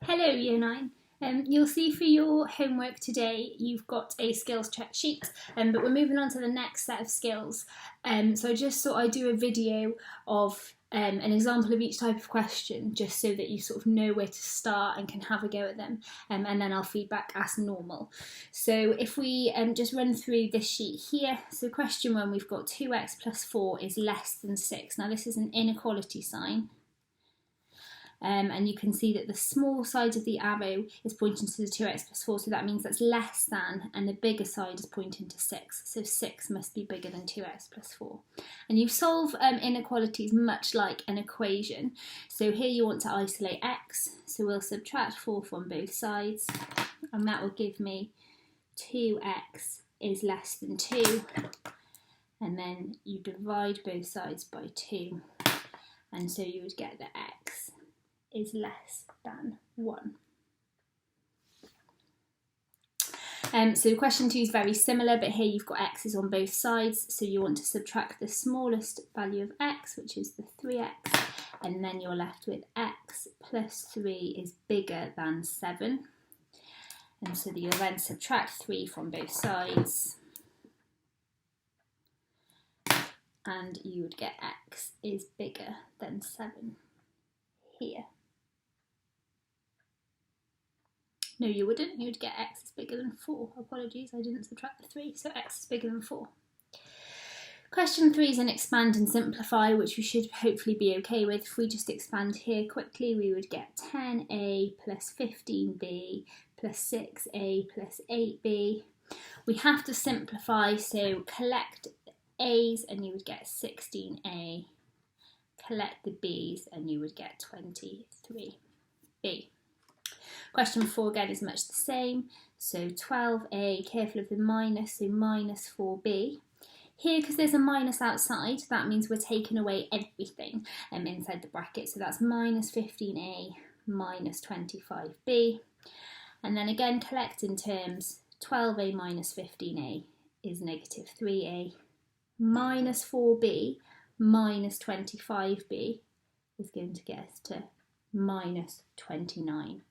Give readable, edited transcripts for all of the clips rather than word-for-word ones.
Hello Year 9. You'll see for your homework today you've got a skills check sheet, but we're moving on to the next set of skills. So I just thought I'd do a video of an example of each type of question, just so that you sort of know where to start and can have a go at them, and then I'll feedback as normal. So if we just run through this sheet here, so question 1, we've got 2x plus 4 is less than 6. Now this is an inequality sign. And you can see that the small side of the arrow is pointing to the 2x plus 4, so that means that's less than, and the bigger side is pointing to 6, so 6 must be bigger than 2x plus 4. And you solve inequalities much like an equation. So here you want to isolate x, so we'll subtract 4 from both sides, and that will give me 2x is less than 2, and then you divide both sides by 2, and so you would get that x is less than 1. So question 2 is very similar, but here you've got x's on both sides, so you want to subtract the smallest value of x, which is the 3x, and then you're left with x plus 3 is bigger than 7. And so you'll then subtract 3 from both sides, and you would get x is bigger than 7 here. No, you wouldn't. You would get x is bigger than 4. Apologies, I didn't subtract the 3, so x is bigger than 4. Question 3 is an expand and simplify, which we should hopefully be okay with. If we just expand here quickly, we would get 10a plus 15b plus 6a plus 8b. We have to simplify, so collect a's and you would get 16a. Collect the b's and you would get 23b. Question 4 again is much the same, so 12a, careful of the minus, so minus 4b. Here, because there's a minus outside, that means we're taking away everything inside the bracket, so that's minus 15a minus 25b. And then again, collect in terms, 12a minus 15a is negative 3a, minus 4b minus 25b is going to get us to minus 29b.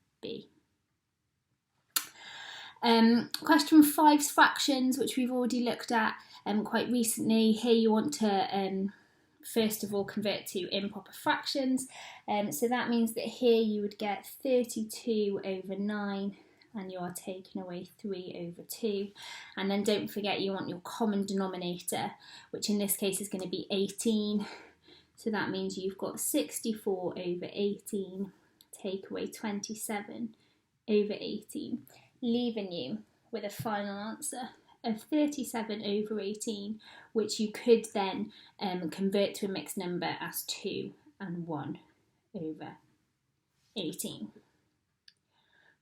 Question 5's fractions, which we've already looked at quite recently. Here you want to first of all convert to improper fractions, so that means that here you would get 32 over 9 and you are taking away 3 over 2, and then don't forget you want your common denominator, which in this case is going to be 18, so that means you've got 64 over 18, take away 27 over 18, leaving you with a final answer of 37 over 18, which you could then convert to a mixed number as 2 and 1 over 18.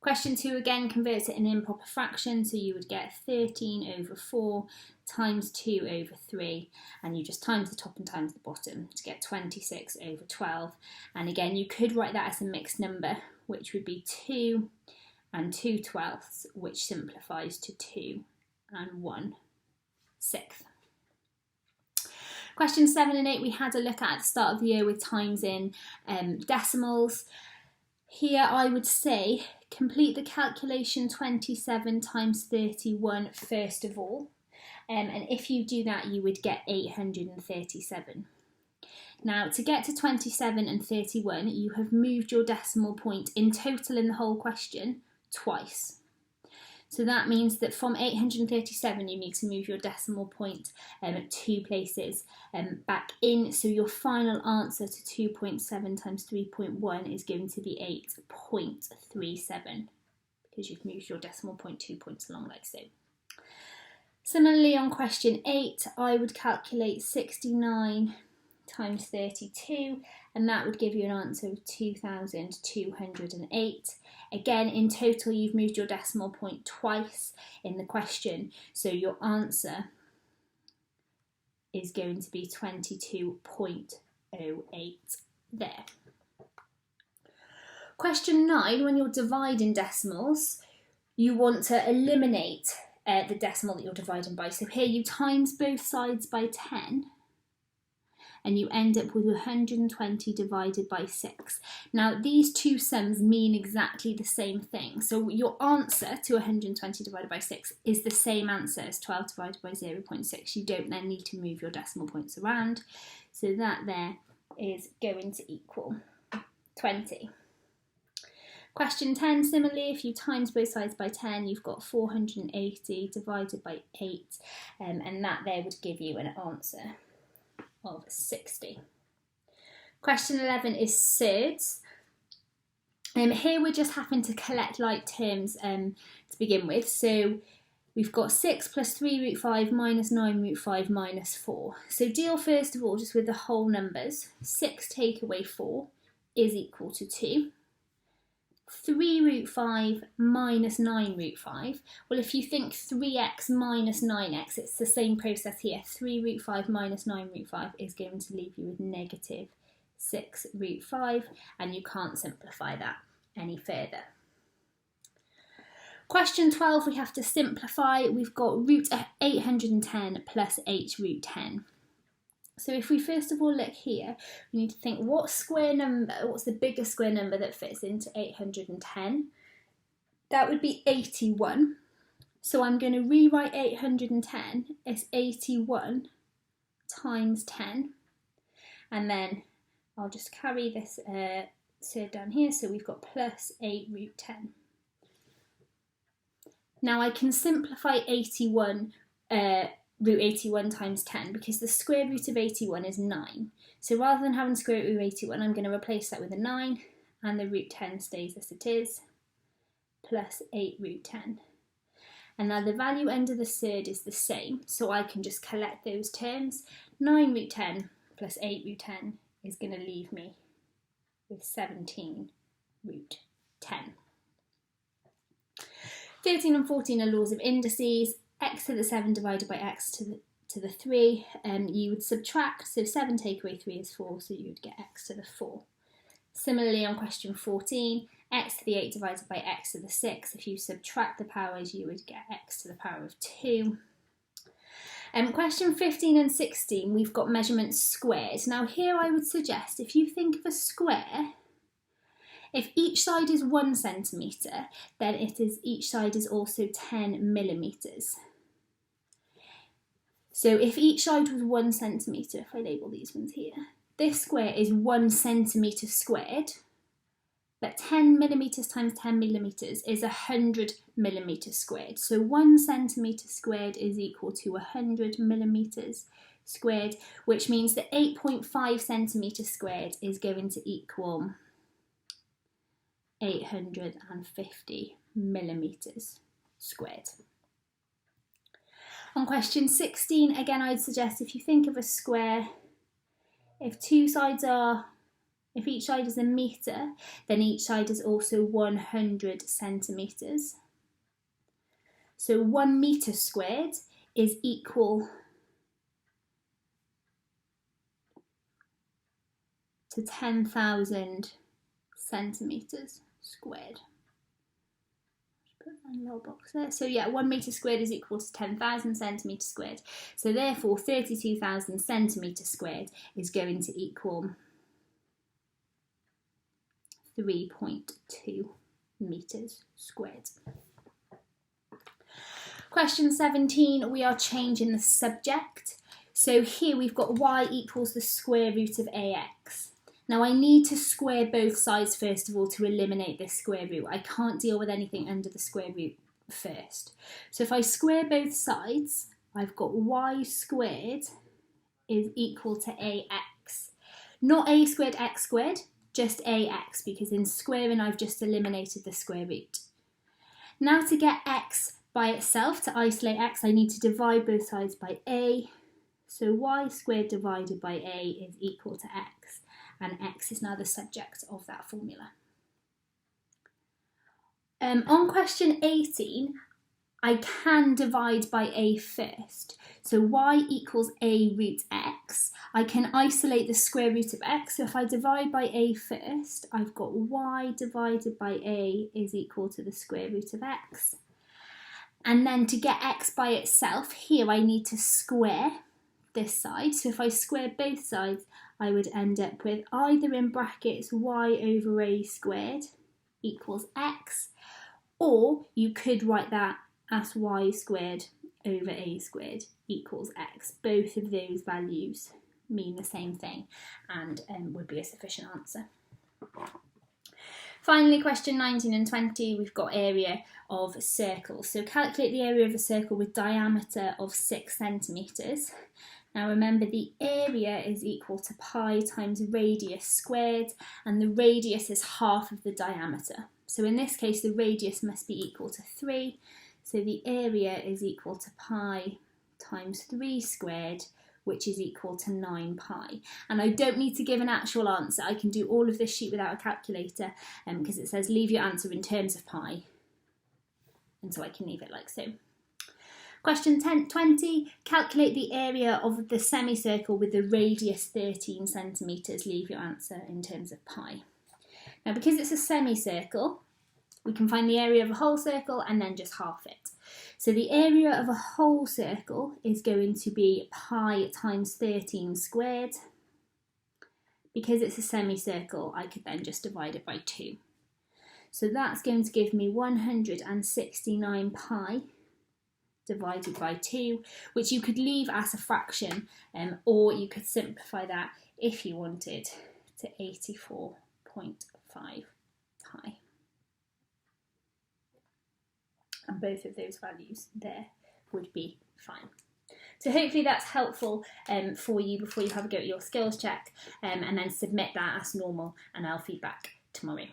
Question 2 again converts it in improper fraction, so you would get 13 over 4 times 2 over 3, and you just times the top and times the bottom to get 26 over 12. And again, you could write that as a mixed number, which would be 2 and 2/12, which simplifies to 2 and 1/6. Question 7 and 8 we had a look at the start of the year with times in decimals. Here I would say complete the calculation 27 times 31 first of all, and if you do that you would get 837. Now to get to 27 and 31 you have moved your decimal point in total in the whole question twice. So that means that from 837 you need to move your decimal point 2 places back in, so your final answer to 2.7 times 3.1 is going to be 8.37 because you've moved your decimal point 2 points along like so. Similarly on question 8 I would calculate 69 times 32 and that would give you an answer of 2,208. Again, in total you've moved your decimal point twice in the question, so your answer is going to be 22.08 there. Question 9, when you're dividing decimals, you want to eliminate the decimal that you're dividing by. So here you times both sides by 10, and you end up with 120 divided by 6. Now these two sums mean exactly the same thing, so your answer to 120 divided by 6 is the same answer as 12 divided by 0.6. You don't then need to move your decimal points around, so that there is going to equal 20. Question 10, similarly, if you times both sides by 10, you've got 480 divided by 8, and that there would give you an answer of 60. Question 11 is surds. Here we're just having to collect like terms to begin with. So we've got 6 plus 3 root 5 minus 9 root 5 minus 4. So deal first of all just with the whole numbers. 6 take away 4 is equal to 2. 3 root 5 minus 9 root 5. Well, if you think 3x minus 9x, it's the same process here. 3 root 5 minus 9 root 5 is going to leave you with negative 6 root 5, and you can't simplify that any further. Question 12, we have to simplify. We've got root 810 plus h root 10. So if we first of all look here, we need to think what's the biggest square number that fits into 810? That would be 81. So I'm going to rewrite 810 as 81 times 10. And then I'll just carry this surd down here. So we've got plus 8 root 10. Now I can simplify 81 root 81 times 10 because the square root of 81 is 9. So rather than having square root of 81, I'm going to replace that with a 9, and the root 10 stays as it is, plus 8 root 10. And now the value under the surd is the same, so I can just collect those terms. 9 root 10 plus 8 root 10 is going to leave me with 17 root 10. 13 and 14 are laws of indices. X to the 7 divided by x to the 3, you would subtract, so 7 take away 3 is 4, so you would get x to the 4. Similarly on question 14, x to the 8 divided by x to the 6, if you subtract the powers you would get x to the power of 2. Question 15 and 16, we've got measurements squared. Now here I would suggest if you think of a square, if each side is 1 centimetre, then each side is also 10 millimetres. So if each side was 1 centimetre, if I label these ones here, this square is 1 centimetre squared, but 10 millimetres times 10 millimetres is 100 millimetres squared. So 1 centimetre squared is equal to 100 millimetres squared, which means that 8.5 centimetres squared is going to equal 850 millimetres squared. On question 16, again, I'd suggest if you think of a square, if each side is a metre, then each side is also 100 centimetres. So 1 metre squared is equal to 10,000 centimetres squared. Put that in a little box there. So yeah, 1 metre squared is equal to 10,000 centimetres squared. So therefore 32,000 centimetres squared is going to equal 3.2 metres squared. Question 17, we are changing the subject. So here we've got y equals the square root of ax. Now I need to square both sides first of all to eliminate this square root. I can't deal with anything under the square root first. So if I square both sides, I've got y squared is equal to ax. Not a squared x squared, just ax, because in squaring I've just eliminated the square root. Now to get x by itself, to isolate x, I need to divide both sides by a. So y squared divided by a is equal to x. And x is now the subject of that formula. On question 18, I can divide by a first. So y equals a root x. I can isolate the square root of x. So if I divide by a first, I've got y divided by a is equal to the square root of x. And then to get x by itself, here I need to square this side. So if I square both sides, I would end up with either in brackets y over a squared equals x, or you could write that as y squared over a squared equals x. Both of those values mean the same thing and would be a sufficient answer. Finally, question 19 and 20, we've got area of circles. So calculate the area of a circle with diameter of 6 centimetres. Now remember, the area is equal to pi times radius squared, and the radius is half of the diameter. So in this case, the radius must be equal to 3. So the area is equal to pi times 3 squared, which is equal to 9 pi. And I don't need to give an actual answer. I can do all of this sheet without a calculator because it says leave your answer in terms of pi. And so I can leave it like so. Question 20, calculate the area of the semicircle with the radius 13 centimetres. Leave your answer in terms of pi. Now, because it's a semicircle, we can find the area of a whole circle and then just half it. So the area of a whole circle is going to be pi times 13 squared. Because it's a semicircle, I could then just divide it by 2. So that's going to give me 169 pi divided by 2, which you could leave as a fraction, or you could simplify that if you wanted to 84.5 pi. And both of those values there would be fine. So hopefully that's helpful for you before you have a go at your skills check, and then submit that as normal, and I'll feedback tomorrow.